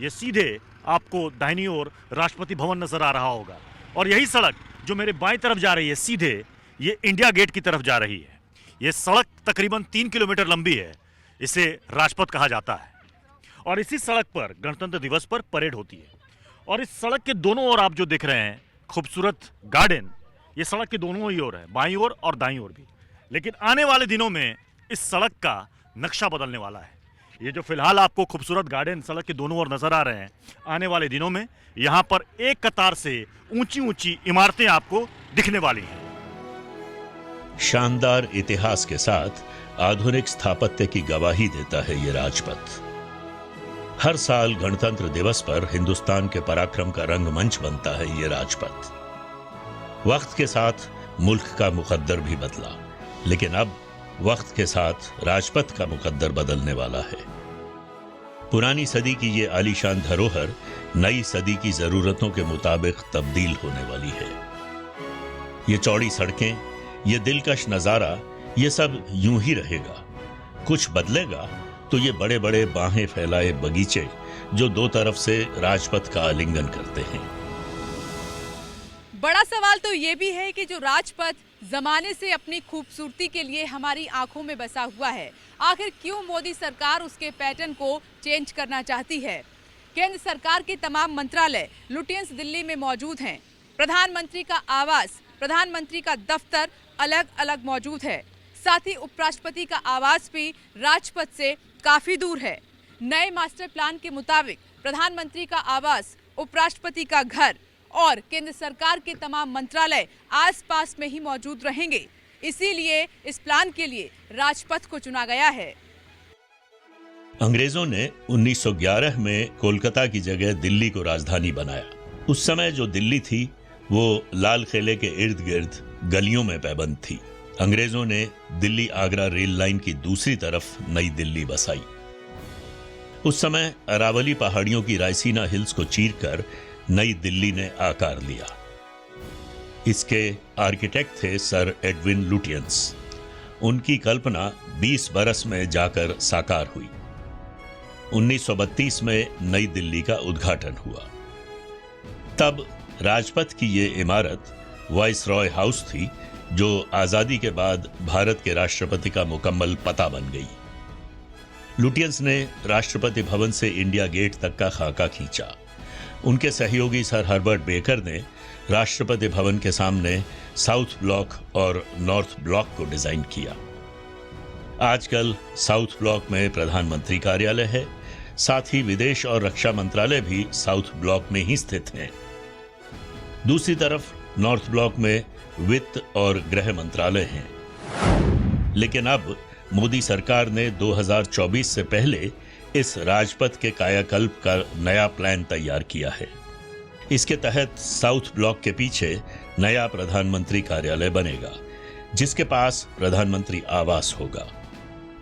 ये सीधे आपको दाहिनी ओर राष्ट्रपति भवन नजर आ रहा होगा और यही सड़क जो मेरे बाएं तरफ जा रही है सीधे ये इंडिया गेट की तरफ जा रही है। ये सड़क तकरीबन 3 किलोमीटर लंबी है, इसे राजपथ कहा जाता है और इसी सड़क पर गणतंत्र दिवस पर परेड होती है। और इस सड़क के दोनों ओर आप जो देख रहे हैं खूबसूरत गार्डन, ये सड़क के दोनों ही ओर है, बाईं ओर और दाईं ओर भी। लेकिन आने वाले दिनों में इस सड़क का नक्शा बदलने वाला है। ये जो फिलहाल आपको खूबसूरत गार्डन सड़क के दोनों ओर नजर आ रहे हैं, आने वाले दिनों में यहाँ पर एक कतार से ऊंची ऊंची इमारतें आपको दिखने वाली हैं। शानदार इतिहास के साथ आधुनिक स्थापत्य की गवाही देता है ये राजपथ। हर साल गणतंत्र दिवस पर हिंदुस्तान के पराक्रम का रंगमंच बनता है ये राजपथ। वक्त के साथ मुल्क का मुकद्दर भी बदला, लेकिन अब वक्त के साथ राजपथ का मुकद्दर बदलने वाला है। पुरानी सदी की ये आलीशान धरोहर नई सदी की जरूरतों के मुताबिक तब्दील होने वाली है। ये चौड़ी सड़कें, ये दिलकश नजारा, ये सब यूं ही रहेगा। कुछ बदलेगा तो ये बड़े बड़े बाहें फैलाए बगीचे जो दो तरफ से राजपथ का आलिंगन करते हैं। बड़ा सवाल तो ये भी है कि जो राजपथ जमाने से अपनी खूबसूरती के लिए हमारी आंखों में बसा हुआ है, आखिर क्यों मोदी सरकार उसके पैटर्न को चेंज करना चाहती है। केंद्र सरकार के तमाम मंत्रालय लुटियंस दिल्ली में मौजूद हैं। प्रधानमंत्री का आवास, प्रधानमंत्री का दफ्तर अलग अलग मौजूद है। साथ ही उपराष्ट्रपति का आवास भी राजपथ से काफी दूर है। नए मास्टर प्लान के मुताबिक प्रधानमंत्री का आवास, उपराष्ट्रपति का घर और केंद्र सरकार के तमाम मंत्रालय आसपास में ही मौजूद रहेंगे। इसीलिए इस प्लान के लिए राजपथ को चुना गया है। अंग्रेजों ने 1911 में कोलकाता की जगह दिल्ली को राजधानी बनाया। उस समय जो दिल्ली थी वो लाल किले के इर्द गिर्द गलियों में पैबंद थी। अंग्रेजों ने दिल्ली आगरा रेल लाइन की दूसरी तरफ नई दिल्ली बसाई। उस समय अरावली पहाड़ियों की रायसीना हिल्स को चीरकर नई दिल्ली ने आकार लिया। इसके आर्किटेक्ट थे सर एडविन लुटियंस। उनकी कल्पना 20 बरस में जाकर साकार हुई। 1932 में नई दिल्ली का उद्घाटन हुआ। तब राजपथ की ये इमारत वाइसरॉय हाउस थी, जो आजादी के बाद भारत के राष्ट्रपति का मुकम्मल पता बन गई। लुटियंस ने राष्ट्रपति भवन से इंडिया गेट तक का खाका खींचा। उनके सहयोगी सर हर्बर्ट बेकर ने राष्ट्रपति भवन के सामने साउथ ब्लॉक और नॉर्थ ब्लॉक को डिजाइन किया। आजकल साउथ ब्लॉक में प्रधानमंत्री कार्यालय है, साथ ही विदेश और रक्षा मंत्रालय भी साउथ ब्लॉक में ही स्थित हैं। दूसरी तरफ नॉर्थ ब्लॉक में वित्त और गृह मंत्रालय हैं। लेकिन अब मोदी सरकार ने 2024 से पहले इस राजपथ के कायाकल्प का नया प्लान तैयार किया है। इसके तहत साउथ ब्लॉक के पीछे नया प्रधानमंत्री कार्यालय बनेगा, जिसके पास प्रधानमंत्री आवास होगा।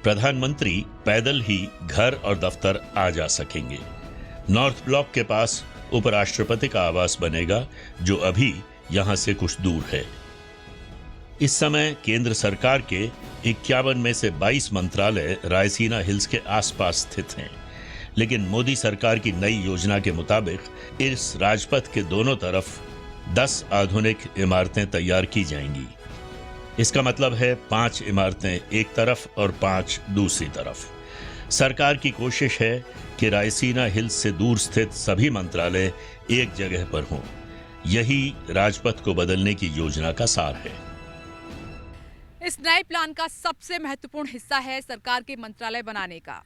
प्रधानमंत्री पैदल ही घर और दफ्तर आ जा सकेंगे। नॉर्थ ब्लॉक के पास उपराष्ट्रपति का आवास बनेगा, जो अभी यहां से कुछ दूर है। इस समय केंद्र सरकार के 51 में से 22 मंत्रालय रायसीना हिल्स के आसपास स्थित हैं। लेकिन मोदी सरकार की नई योजना के मुताबिक इस राजपथ के दोनों तरफ 10 आधुनिक इमारतें तैयार की जाएंगी। इसका मतलब है 5 इमारतें एक तरफ और 5 दूसरी तरफ। सरकार की कोशिश है कि रायसीना हिल्स से दूर स्थित सभी मंत्रालय एक जगह पर हों। यही राजपथ को बदलने की योजना का सार है। इस नए प्लान का सबसे महत्वपूर्ण हिस्सा है सरकार के मंत्रालय बनाने का।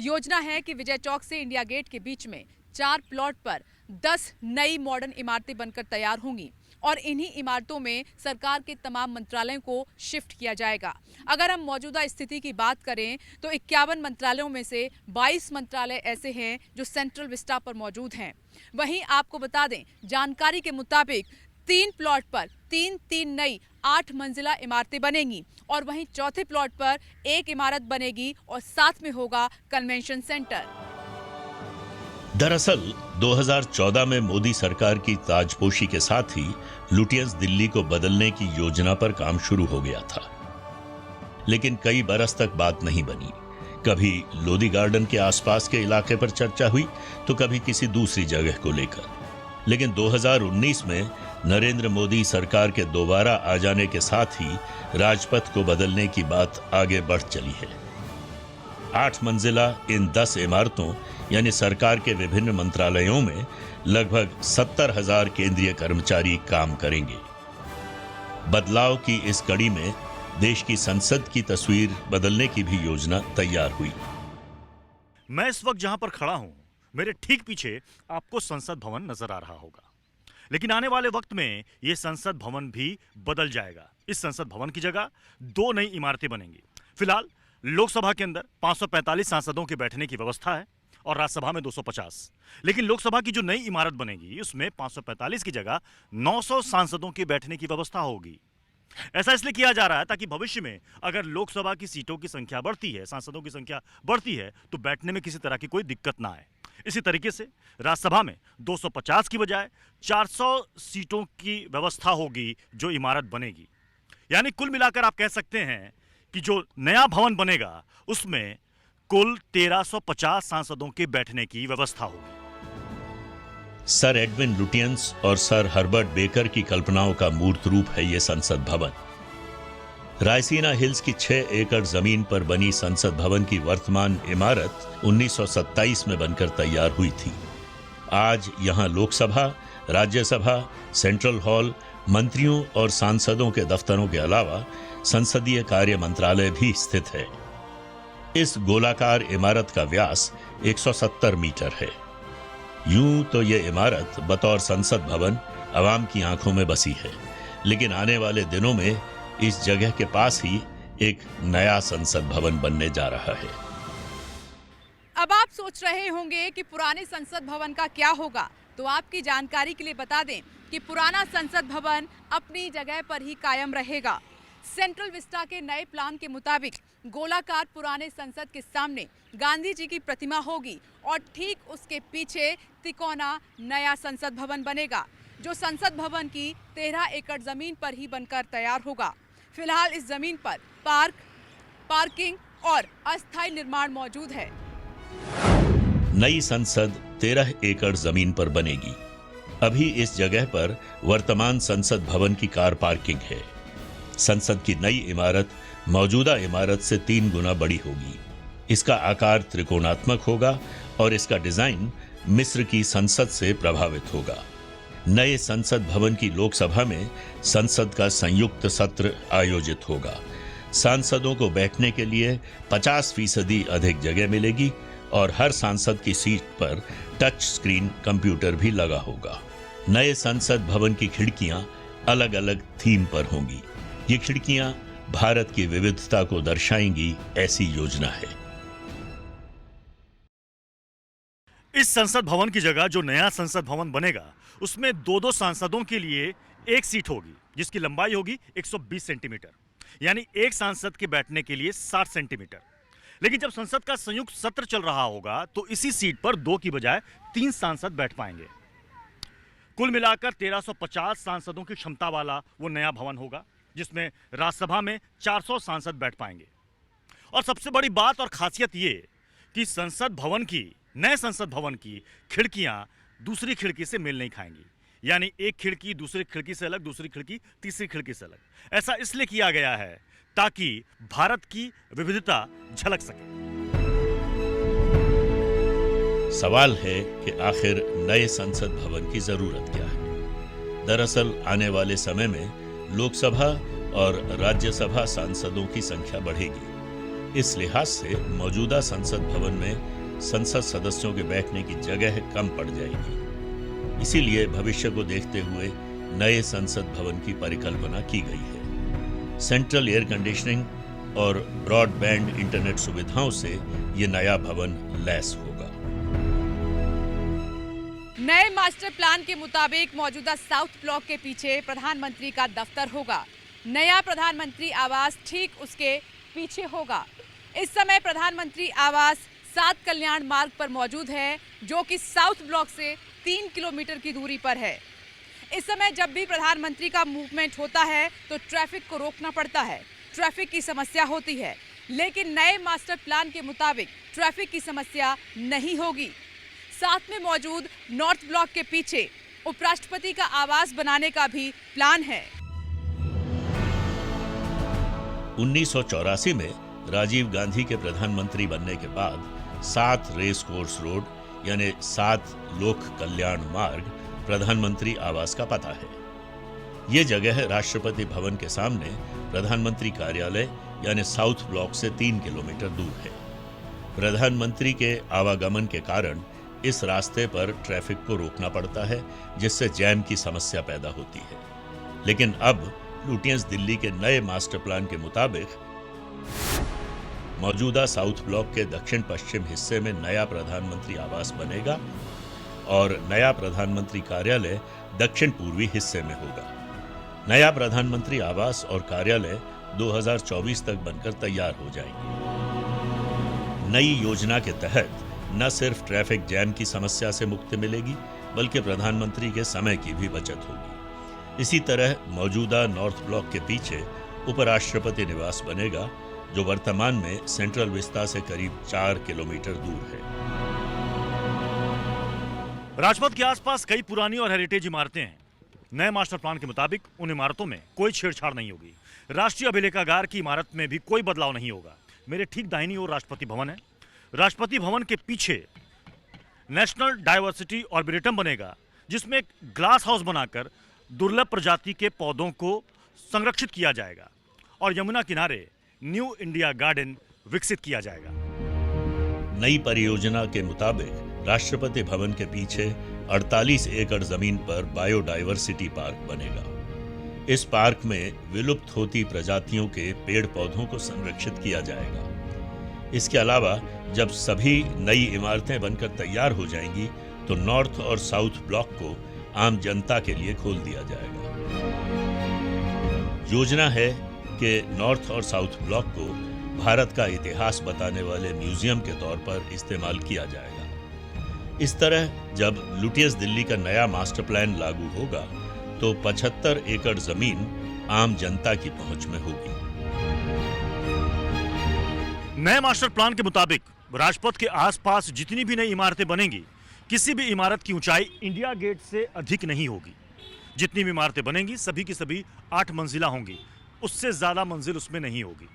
योजना है कि विजय चौक से इंडिया गेट के बीच में 4 प्लॉट पर 10 नई मॉडर्न इमारतें बनकर तैयार होंगी और इन्हीं इमारतों में सरकार के तमाम मंत्रालयों को शिफ्ट किया जाएगा। अगर हम मौजूदा स्थिति की बात करें तो 51 मंत्रालयों में से 22 मंत्रालय ऐसे हैं जो सेंट्रल विस्टा पर मौजूद हैं। वहीं आपको बता दें, जानकारी के मुताबिक 3 प्लॉट पर 3 नई 8 मंजिला इमारतें बनेंगी और वहीं चौथे प्लॉट पर एक इमारत बनेगी और साथ में होगा कन्वेंशन सेंटर। दरअसल 2014 में मोदी सरकार की ताजपोशी के साथ ही लुटियंस दिल्ली को बदलने की योजना पर काम शुरू हो गया था। लेकिन कई बरस तक बात नहीं बनी। कभी लोधी गार्डन के आसपास के इलाके पर चर्चा हुई तो कभी किसी दूसरी जगह को लेकर। लेकिन 2019 में नरेंद्र मोदी सरकार के दोबारा आ जाने के साथ ही राजपथ को बदलने की बात आगे बढ़ चली है। 8 मंजिला इन 10 इमारतों यानी सरकार के विभिन्न मंत्रालयों में लगभग 70,000 केंद्रीय कर्मचारी काम करेंगे। बदलाव की इस कड़ी में देश की संसद की तस्वीर बदलने की भी योजना तैयार हुई। मैं इस वक्त जहां पर खड़ा हूं, मेरे ठीक पीछे आपको संसद भवन नजर आ रहा होगा। लेकिन आने वाले वक्त में यह संसद भवन भी बदल जाएगा। इस संसद भवन की जगह 2 नई इमारतें बनेंगी। फिलहाल लोकसभा के अंदर 545 सांसदों के बैठने की व्यवस्था है और राज्यसभा में 250। लेकिन लोकसभा की जो नई इमारत बनेगी उसमें 545 की जगह 900 सांसदों के बैठने की व्यवस्था होगी। ऐसा इसलिए किया जा रहा है ताकि भविष्य में अगर लोकसभा की सीटों की संख्या बढ़ती है, सांसदों की संख्या बढ़ती है, तो बैठने में किसी तरह की कोई दिक्कत ना आए। इसी तरीके से राज्यसभा में 250 की बजाय 400 सीटों की व्यवस्था होगी जो इमारत बनेगी। यानी कुल मिलाकर आप कह सकते हैं कि जो नया भवन बनेगा उसमें कुल 1350 सांसदों के बैठने की व्यवस्था होगी। सर एडविन लुटियंस और सर हर्बर्ट बेकर की कल्पनाओं का मूर्त रूप है यह संसद भवन। रायसीना हिल्स की 6 एकड़ जमीन पर बनी संसद भवन की वर्तमान इमारत 1927 में बनकर तैयार हुई थी। आज यहां लोकसभा, राज्यसभा, सेंट्रल हॉल, मंत्रियों और सांसदों के दफ्तरों के अलावा संसदीय कार्य मंत्रालय भी स्थित है। इस गोलाकार इमारत का व्यास 170 मीटर है। यूं तो यह इमारत बतौर संसद भवन आवाम की आंखों में बसी है, लेकिन आने वाले दिनों में इस जगह के पास ही एक नया संसद भवन बनने जा रहा है। अब आप सोच रहे होंगे कि पुराने संसद भवन का क्या होगा, तो आपकी जानकारी के लिए बता दें कि पुराना संसद भवन अपनी जगह पर ही कायम रहेगा। सेंट्रल विस्टा के नए प्लान के मुताबिक गोलाकार पुराने संसद के सामने गांधी जी की प्रतिमा होगी और ठीक उसके पीछे तिकोना नया संसद भवन बनेगा, जो संसद भवन की 13 एकड़ जमीन पर ही बनकर तैयार होगा। फिलहाल इस जमीन पर पार्किंग और अस्थायी निर्माण मौजूद है। नई संसद 13 एकड़ जमीन पर बनेगी। अभी इस जगह पर वर्तमान संसद भवन की कार पार्किंग है। संसद की नई इमारत मौजूदा इमारत से 3 गुना बड़ी होगी। इसका आकार त्रिकोणात्मक होगा और इसका डिजाइन मिस्र की संसद से प्रभावित होगा। नए संसद भवन की लोकसभा में संसद का संयुक्त सत्र आयोजित होगा। सांसदों को बैठने के लिए 50% अधिक जगह मिलेगी और हर सांसद की सीट पर टच स्क्रीन कंप्यूटर भी लगा होगा। नए संसद भवन की खिड़कियां अलग अलग थीम पर होंगी। ये खिड़कियां भारत की विविधता को दर्शाएंगी, ऐसी योजना है। इस संसद भवन की जगह जो नया संसद भवन बनेगा उसमें 2-2 सांसदों के लिए एक सीट होगी, जिसकी लंबाई होगी 120 सेंटीमीटर, यानी एक सांसद के बैठने के लिए 60 सेंटीमीटर। लेकिन जब संसद का संयुक्त सत्र चल रहा होगा तो इसी सीट पर 2 की बजाय 3 सांसद बैठ पाएंगे। कुल मिलाकर 1350 सांसदों की क्षमता वाला वो नया भवन होगा, जिसमें राज्यसभा में 400 सांसद बैठ पाएंगे। और सबसे बड़ी बात और खासियत ये कि नए संसद भवन की खिड़कियां दूसरी खिड़की से मेल नहीं खाएंगी, यानी एक खिड़की दूसरी खिड़की से अलग, दूसरी खिड़की तीसरी खिड़की से अलग। ऐसा इसलिए किया गया है ताकि भारत की विविधता झलक सके। सवाल है कि आखिर नए संसद भवन की जरूरत क्या है। दरअसल आने वाले समय में लोकसभा और राज्यसभा सांसदों की संख्या बढ़ेगी। इस लिहाज से मौजूदा संसद भवन में संसद सदस्यों के बैठने की जगह कम पड़ जाएगी। इसीलिए भविष्य को देखते हुए नए संसद भवन की परिकल्पना की गई है। सेंट्रल एयर कंडीशनिंग और ब्रॉडबैंड इंटरनेट सुविधाओं से ये नया भवन लैस होगा। नए मास्टर प्लान के मुताबिक मौजूदा साउथ ब्लॉक के पीछे प्रधानमंत्री का दफ्तर होगा। नया प्रधानमंत्री आवास ठीक उसके पीछे होगा। इस समय प्रधानमंत्री आवास 7 कल्याण मार्ग पर मौजूद है, जो कि साउथ ब्लॉक से 3 किलोमीटर की दूरी पर है। इस समय जब भी प्रधानमंत्री का मूवमेंट होता है तो ट्रैफिक को रोकना पड़ता है, ट्रैफिक की समस्या होती है। लेकिन नए मास्टर प्लान के मुताबिक ट्रैफिक की समस्या नहीं होगी। साथ में मौजूद नॉर्थ ब्लॉक के पीछे उपराष्ट्रपति का आवास बनाने का भी प्लान है। 1984 में राजीव गांधी के प्रधानमंत्री बनने के बाद 7 रेस कोर्स रोड यानी 7 लोक कल्याण मार्ग प्रधानमंत्री आवास का पता है। ये जगह राष्ट्रपति भवन के सामने प्रधानमंत्री कार्यालय यानी साउथ ब्लॉक से 3 किलोमीटर दूर है। प्रधानमंत्री के आवागमन के कारण इस रास्ते पर ट्रैफिक को रोकना पड़ता है, जिससे जैम की समस्या पैदा होती है। लेकिन अब लुटियंस दिल्ली के नए मास्टर प्लान के मुताबिक मौजूदा साउथ ब्लॉक के दक्षिण पश्चिम हिस्से में नया प्रधानमंत्री आवास बनेगा और नया प्रधानमंत्री कार्यालय दक्षिण पूर्वी हिस्से में होगा। नया प्रधानमंत्री आवास और कार्यालय 2024 तक बनकर तैयार हो जाएंगे। नई योजना के तहत न सिर्फ ट्रैफिक जैम की समस्या से मुक्ति मिलेगी, बल्कि प्रधानमंत्री के समय की भी बचत होगी। इसी तरह मौजूदा नॉर्थ ब्लॉक के पीछे उपराष्ट्रपति निवास बनेगा, जो वर्तमान में सेंट्रल विस्ता से करीब 4 किलोमीटर दूर है। राजपथ के आसपास कई पुरानी और हेरिटेज इमारतें हैं। नए मास्टर प्लान के मुताबिक उन इमारतों में कोई छेड़छाड़ नहीं होगी। राष्ट्रीय अभिलेखागार की इमारत में भी कोई बदलाव नहीं होगा। मेरे ठीक दाहिनी ओर राष्ट्रपति भवन है। राष्ट्रपति भवन के पीछे नेशनल डायवर्सिटी आर्बोरेटम बनेगा, जिसमें एक ग्लास हाउस बनाकर दुर्लभ प्रजाति के पौधों को संरक्षित किया जाएगा और यमुना किनारे न्यू इंडिया गार्डन विकसित किया जाएगा। नई परियोजना के मुताबिक राष्ट्रपति भवन के पीछे 48 एकड़ जमीन पर बायोडायवर्सिटी पार्क बनेगा। इस पार्क में विलुप्त होती प्रजातियों के पेड़ पौधों को संरक्षित किया जाएगा। इसके अलावा जब सभी नई इमारतें बनकर तैयार हो जाएंगी तो नॉर्थ और साउथ ब्लॉक को आम जनता के लिए खोल दिया जाएगा। योजना है कि नॉर्थ और साउथ ब्लॉक को भारत का इतिहास बताने वाले म्यूजियम के तौर पर इस्तेमाल किया जाएगा। इस तरह जब लुटियंस दिल्ली का नया मास्टर प्लान लागू होगा तो 75 एकड़ जमीन आम जनता की पहुंच में होगी। नए मास्टर प्लान के मुताबिक राजपथ के आसपास जितनी भी नई इमारतें बनेंगी, किसी भी इमारत की ऊंचाई इंडिया गेट से अधिक नहीं होगी। जितनी भी इमारतें बनेंगी सभी की सभी 8 मंजिला होंगी, उससे ज्यादा मंजिल उसमें नहीं होगी।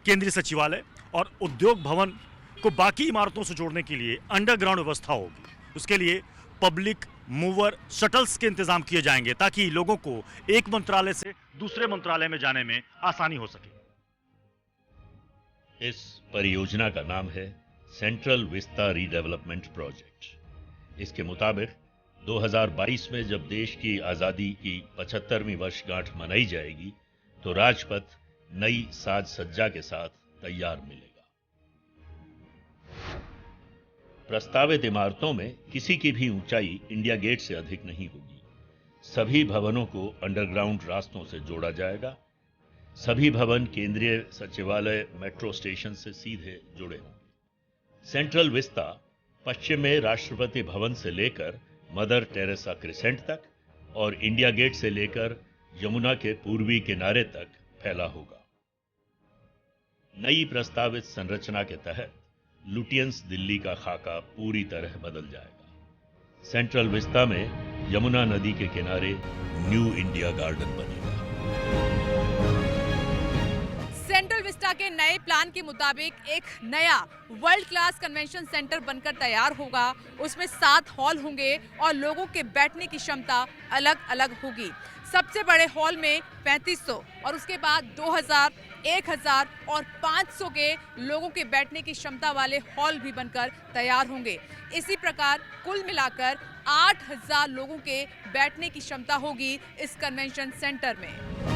केंद्रीय सचिवालय और उद्योग भवन को बाकी इमारतों से जोड़ने के लिए अंडरग्राउंड व्यवस्था होगी। उसके लिए पब्लिक मूवर शटल्स के इंतजाम किए जाएंगे ताकि लोगों को एक मंत्रालय से दूसरे मंत्रालय में जाने में आसानी हो सके। इस परियोजना का नाम है सेंट्रल विस्ता रीडेवलपमेंट प्रोजेक्ट। इसके मुताबिक 2022 में जब देश की आजादी की 75वीं वर्षगांठ मनाई जाएगी तो राजपथ नई साज सज्जा के साथ तैयार मिलेगा। प्रस्तावित इमारतों में किसी की भी ऊंचाई इंडिया गेट से अधिक नहीं होगी। सभी भवनों को अंडरग्राउंड रास्तों से जोड़ा जाएगा। सभी भवन केंद्रीय सचिवालय मेट्रो स्टेशन से सीधे जुड़े होंगे। सेंट्रल विस्ता पश्चिम में राष्ट्रपति भवन से लेकर मदर टेरेसा क्रिसेंट तक और इंडिया गेट से लेकर यमुना के पूर्वी किनारे तक फैला होगा। नई प्रस्तावित संरचना के तहत लुटियंस दिल्ली का खाका पूरी तरह बदल जाएगा। सेंट्रल विस्ता में यमुना नदी के किनारे न्यू इंडिया गार्डन बनेगा। सेंट्रल विस्टा के नए प्लान के मुताबिक एक नया वर्ल्ड क्लास कन्वेंशन सेंटर बनकर तैयार होगा। उसमें 7 हॉल होंगे और लोगों के बैठने की क्षमता अलग अलग होगी। सबसे बड़े हॉल में 3500 और उसके बाद 2000, 1000 और 500 के लोगों के बैठने की क्षमता वाले हॉल भी बनकर तैयार होंगे। इसी प्रकार कुल मिलाकर 8000 लोगों के बैठने की क्षमता होगी इस कन्वेंशन सेंटर में।